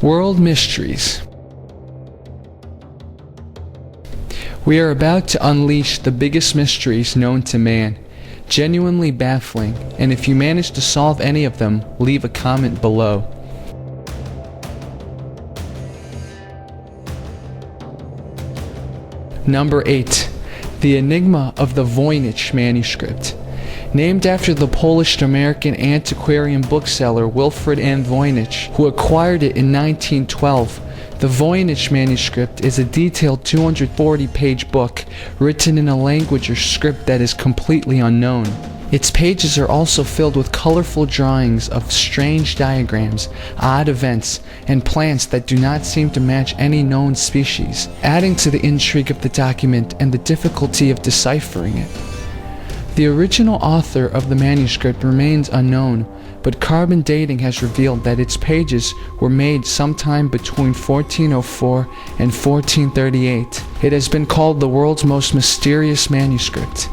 World Mysteries. We are about to unleash the biggest mysteries known to man. Genuinely baffling, and if you manage to solve any of them, leave a comment below. Number 8. The Enigma of the Vonik Manuscript. Named after the Polish-American antiquarian bookseller Wilfred M. Vonik, who acquired it in 1912, the Vonik manuscript is a detailed 240-page book written in a language or script that is completely unknown. Its pages are also filled with colorful drawings of strange diagrams, odd events, and plants that do not seem to match any known species, adding to the intrigue of the document and the difficulty of deciphering it. The original author of the manuscript remains unknown, but carbon dating has revealed that its pages were made sometime between 1404 and 1438. It has been called the world's most mysterious manuscript.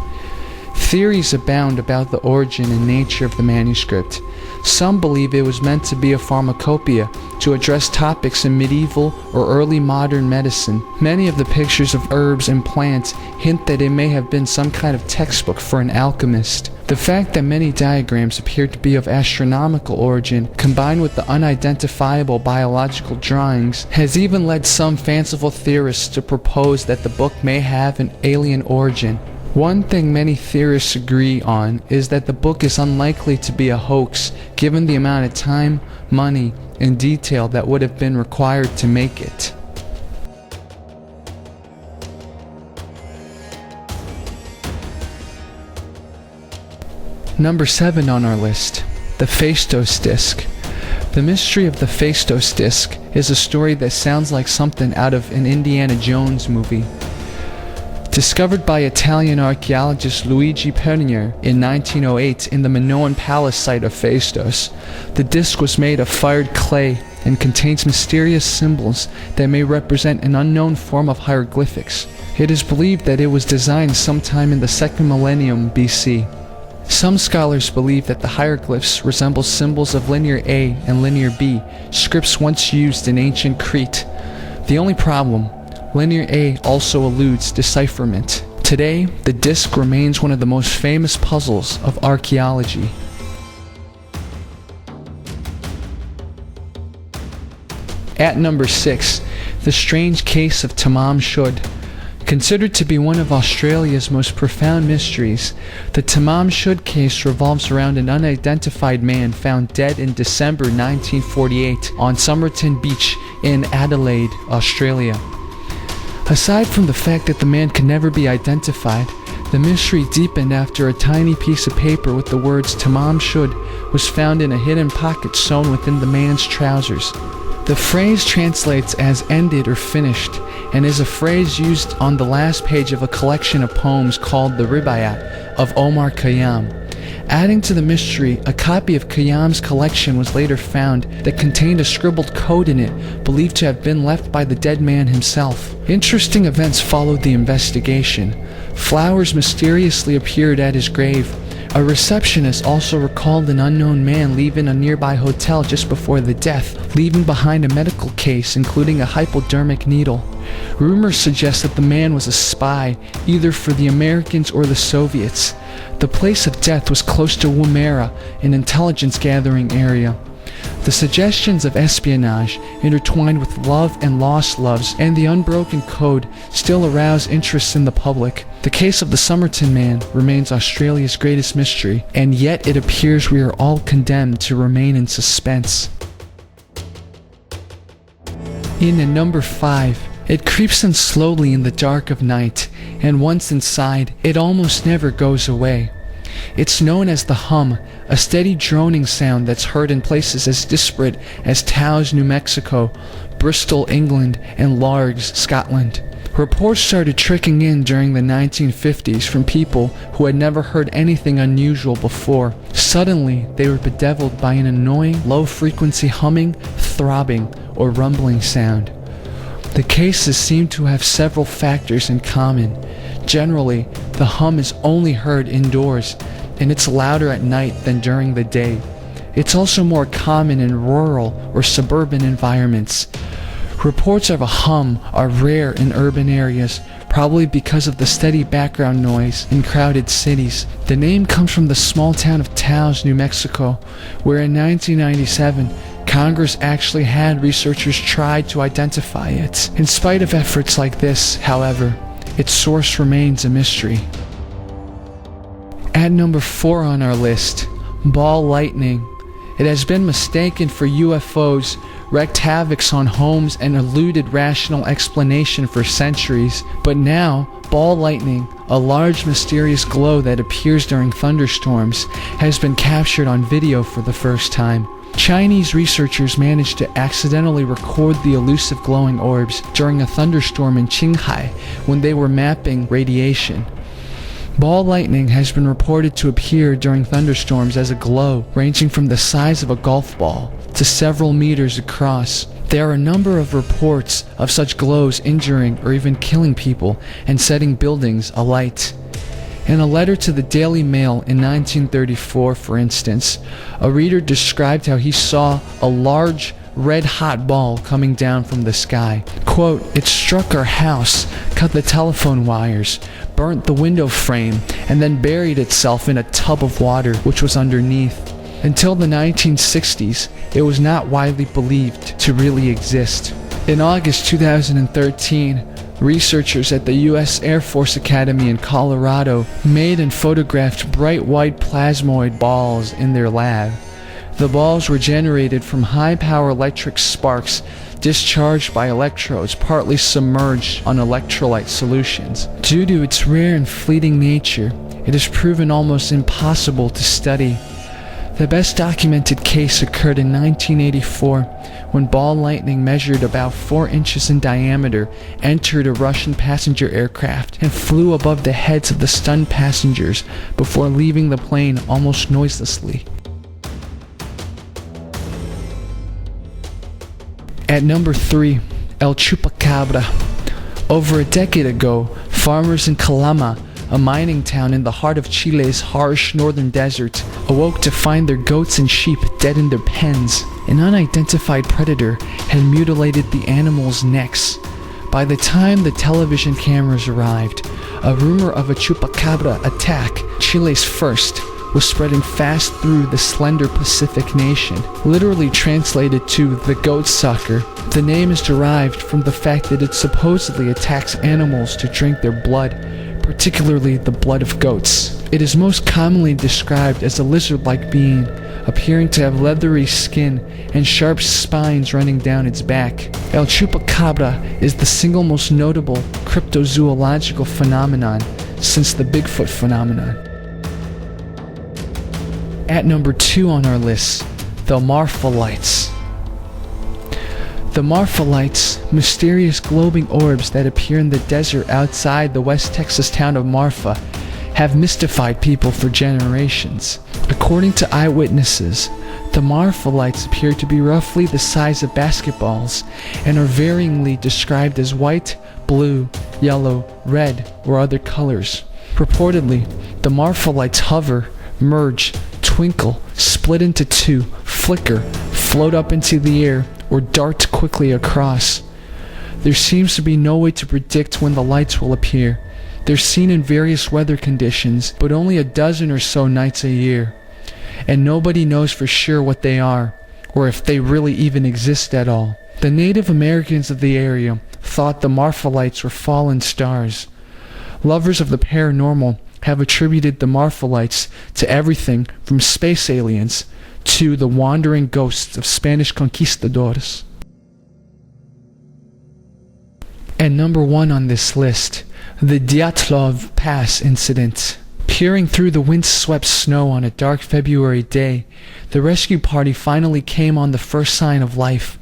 Theories abound about the origin and nature of the manuscript. Some believe it was meant to be a pharmacopoeia to address topics in medieval or early modern medicine. Many of the pictures of herbs and plants hint that it may have been some kind of textbook for an alchemist. The fact that many diagrams appear to be of astronomical origin, combined with the unidentifiable biological drawings, has even led some fanciful theorists to propose that the book may have an alien origin. One thing many theorists agree on is that the book is unlikely to be a hoax, given the amount of time, money, and detail that would have been required to make it. Number 7 on our list, the Facedos Disc. The mystery of the Facedos Disc is a story that sounds like something out of an Indiana Jones movie. Discovered by Italian archaeologist Luigi Pernier in 1908 in the Minoan Palace site of Facedos, the disc was made of fired clay and contains mysterious symbols that may represent an unknown form of hieroglyphics. It is believed that it was designed sometime in the 2nd millennium BC. Some scholars believe that the hieroglyphs resemble symbols of linear A and linear B, scripts once used in ancient Crete. The only problem: linear A also eludes decipherment. Today, the disc remains one of the most famous puzzles of archaeology. At number 6, the strange case of Tamam. Considered to be one of Australia's most profound mysteries, the Tamam case revolves around an unidentified man found dead in December 1948 on Somerton Beach in Adelaide, Australia. Aside from the fact that the man could never be identified, the mystery deepened after a tiny piece of paper with the words Tamam was found in a hidden pocket sewn within the man's trousers. The phrase translates as ended or finished, and is a phrase used on the last page of a collection of poems called the Ribayat of Omar Khayyam. Adding to the mystery, a copy of Khayyam's collection was later found that contained a scribbled code in it, believed to have been left by the dead man himself. Interesting events followed the investigation. Flowers mysteriously appeared at his grave. A receptionist also recalled an unknown man leaving a nearby hotel just before the death, leaving behind a medical case including a hypodermic needle. Rumors suggest that the man was a spy, either for the Americans or the Soviets. The place of death was close to Woomera, an intelligence gathering area. The suggestions of espionage, intertwined with love and lost loves and the unbroken code, still arouse interest in the public. The case of the Somerton man remains Australia's greatest mystery, and yet it appears we are all condemned to remain in suspense. In at number 5, it creeps in slowly in the dark of night, and once inside, it almost never goes away. It's known as the hum, a steady droning sound that's heard in places as disparate as Taos, New Mexico, Bristol, England, and Largs, Scotland. Reports started trickling in during the 1950s from people who had never heard anything unusual before. Suddenly, they were bedeviled by an annoying, low-frequency humming, throbbing, or rumbling sound. The cases seem to have several factors in common. Generally, the hum is only heard indoors, and it's louder at night than during the day. It's also more common in rural or suburban environments. Reports of a hum are rare in urban areas, probably because of the steady background noise in crowded cities. The name comes from the small town of Taos, New Mexico, where in 1997, Congress actually had researchers try to identify it. In spite of efforts like this, however, its source remains a mystery. At number 4 on our list, ball lightning. It has been mistaken for UFOs, wreaked havoc on homes, and eluded rational explanation for centuries. But now, ball lightning, a large mysterious glow that appears during thunderstorms, has been captured on video for the first time. Chinese researchers managed to accidentally record the elusive glowing orbs during a thunderstorm in Qinghai when they were mapping radiation. Ball lightning has been reported to appear during thunderstorms as a glow ranging from the size of a golf ball to several meters across. There are a number of reports of such glows injuring or even killing people and setting buildings alight. In a letter to the Daily Mail in 1934, for instance, a reader described how he saw a large red-hot ball coming down from the sky. Quote, "It struck our house, cut the telephone wires, burnt the window frame, and then buried itself in a tub of water which was underneath." Until the 1960s, it was not widely believed to really exist. In August 2013, researchers at the U.S. Air Force Academy in Colorado made and photographed bright white plasmoid balls in their lab. The balls were generated from high-power electric sparks discharged by electrodes partly submerged on electrolyte solutions. Due to its rare and fleeting nature, it is proven almost impossible to study. The best documented case occurred in 1984 when ball lightning measured about 4 inches in diameter entered a Russian passenger aircraft and flew above the heads of the stunned passengers before leaving the plane almost noiselessly. At number 3, El Chupacabra. Over a decade ago, farmers in Calama, a mining town in the heart of Chile's harsh northern desert, awoke to find their goats and sheep dead in their pens. An unidentified predator had mutilated the animals' necks. By the time the television cameras arrived, a rumor of a chupacabra attack, Chile's first, was spreading fast through the slender Pacific nation. Literally translated to the goat sucker, the name is derived from the fact that it supposedly attacks animals to drink their blood, particularly the blood of goats. It is most commonly described as a lizard-like being, appearing to have leathery skin and sharp spines running down its back. El Chupacabra is the single most notable cryptozoological phenomenon since the Bigfoot phenomenon. At number 2 on our list, the Marfa lights. The Marfa lights, mysterious glowing orbs that appear in the desert outside the West Texas town of Marfa, have mystified people for generations. According to eyewitnesses, the Marfa lights appear to be roughly the size of basketballs and are varyingly described as white, blue, yellow, red, or other colors. Purportedly, the Marfa lights hover, merge, twinkle, split into two, flicker, float up into the air, or dart quickly across. There seems to be no way to predict when the lights will appear. They're seen in various weather conditions, but only a dozen or so nights a year. And nobody knows for sure what they are, or if they really even exist at all. The Native Americans of the area thought the Marfa lights were fallen stars. Lovers of the paranormal have attributed the Marfa lights to everything from space aliens to the wandering ghosts of Spanish conquistadors. And number 1 on this list, the Dyatlov Pass incident. Peering through the windswept snow on a dark February day, the rescue party finally came on the first sign of life.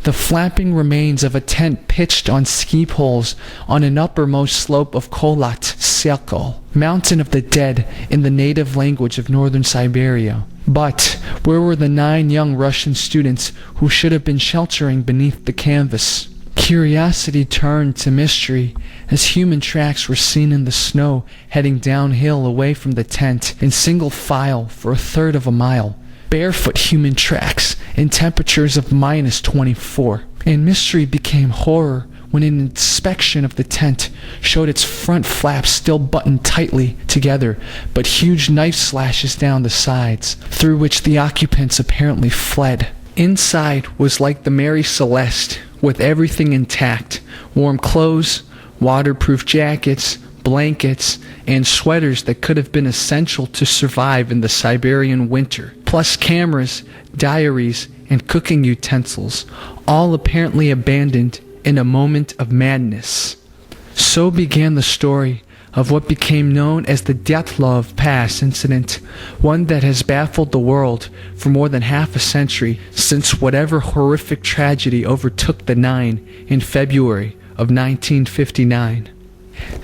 The flapping remains of a tent pitched on ski poles on an uppermost slope of Kholat Syakhl, Mountain of the Dead in the native language of northern Siberia. But where were the 9 young Russian students who should have been sheltering beneath the canvas? Curiosity turned to mystery as human tracks were seen in the snow heading downhill away from the tent in single file for a third of a mile. barefoot human tracks in temperatures of -24. And mystery became horror when an inspection of the tent showed its front flaps still buttoned tightly together, but huge knife slashes down the sides, through which the occupants apparently fled. Inside was like the Mary Celeste, with everything intact: warm clothes, waterproof jackets, blankets, and sweaters that could have been essential to survive in the Siberian winter, plus cameras, diaries, and cooking utensils, all apparently abandoned in a moment of madness. So began the story of what became known as the Dyatlov Pass incident, one that has baffled the world for more than half a century since whatever horrific tragedy overtook the Nine in February of 1959.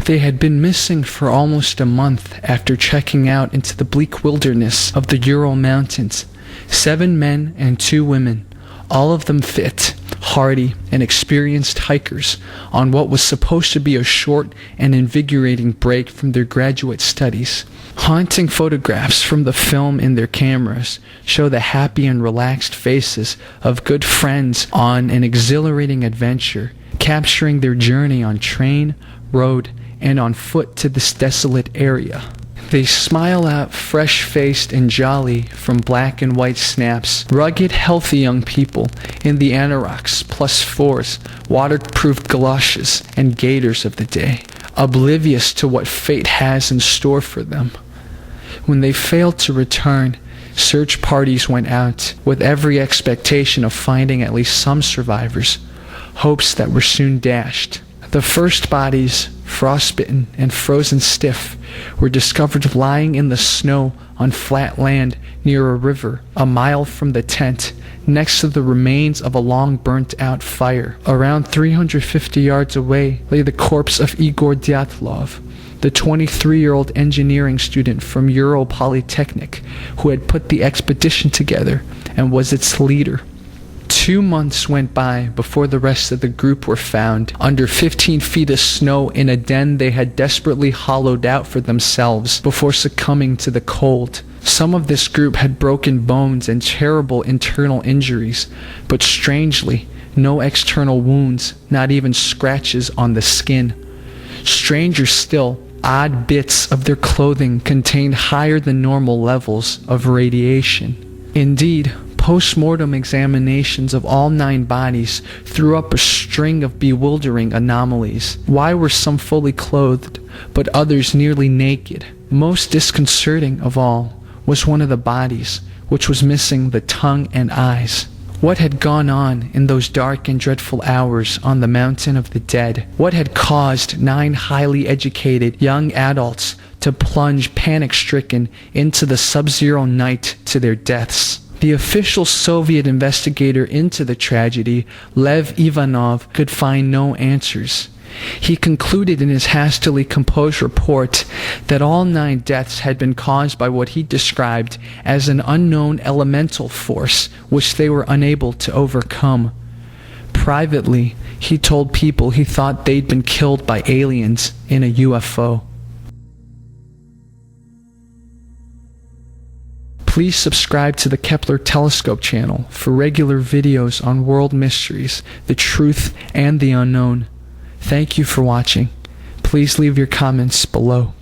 They had been missing for almost a month after trekking out into the bleak wilderness of the Ural Mountains. 7 men and 2 women, all of them fit, hardy, and experienced hikers on what was supposed to be a short and invigorating break from their graduate studies. Haunting photographs from the film in their cameras show the happy and relaxed faces of good friends on an exhilarating adventure, capturing their journey on train, road, and on foot to this desolate area. They smile out fresh-faced and jolly from black and white snaps, rugged, healthy young people in the anoraks, +4s, waterproof galoshes, and gaiters of the day, oblivious to what fate has in store for them. When they failed to return, search parties went out with every expectation of finding at least some survivors, hopes that were soon dashed. The first bodies, frostbitten and frozen stiff, were discovered lying in the snow on flat land near a river, a mile from the tent, next to the remains of a long burnt-out fire. Around 350 yards away lay the corpse of Igor Dyatlov, the 23-year-old engineering student from Ural Polytechnic who had put the expedition together and was its leader. 2 months went by before the rest of the group were found under 15 feet of snow in a den they had desperately hollowed out for themselves before succumbing to the cold. Some of this group had broken bones and terrible internal injuries, but strangely, no external wounds, not even scratches on the skin. Stranger still, odd bits of their clothing contained higher than normal levels of radiation. Indeed, post-mortem examinations of all 9 bodies threw up a string of bewildering anomalies. Why were some fully clothed, but others nearly naked? Most disconcerting of all was one of the bodies, which was missing the tongue and eyes. What had gone on in those dark and dreadful hours on the Mountain of the Dead? What had caused 9 highly educated young adults to plunge panic-stricken into the sub-zero night to their deaths? The official Soviet investigator into the tragedy, Lev Ivanov, could find no answers. He concluded in his hastily composed report that all 9 deaths had been caused by what he described as an unknown elemental force which they were unable to overcome. Privately, he told people he thought they'd been killed by aliens in a UFO. Please subscribe to the Kepler Telescope channel for regular videos on world mysteries, the truth, and the unknown. Thank you for watching. Please leave your comments below.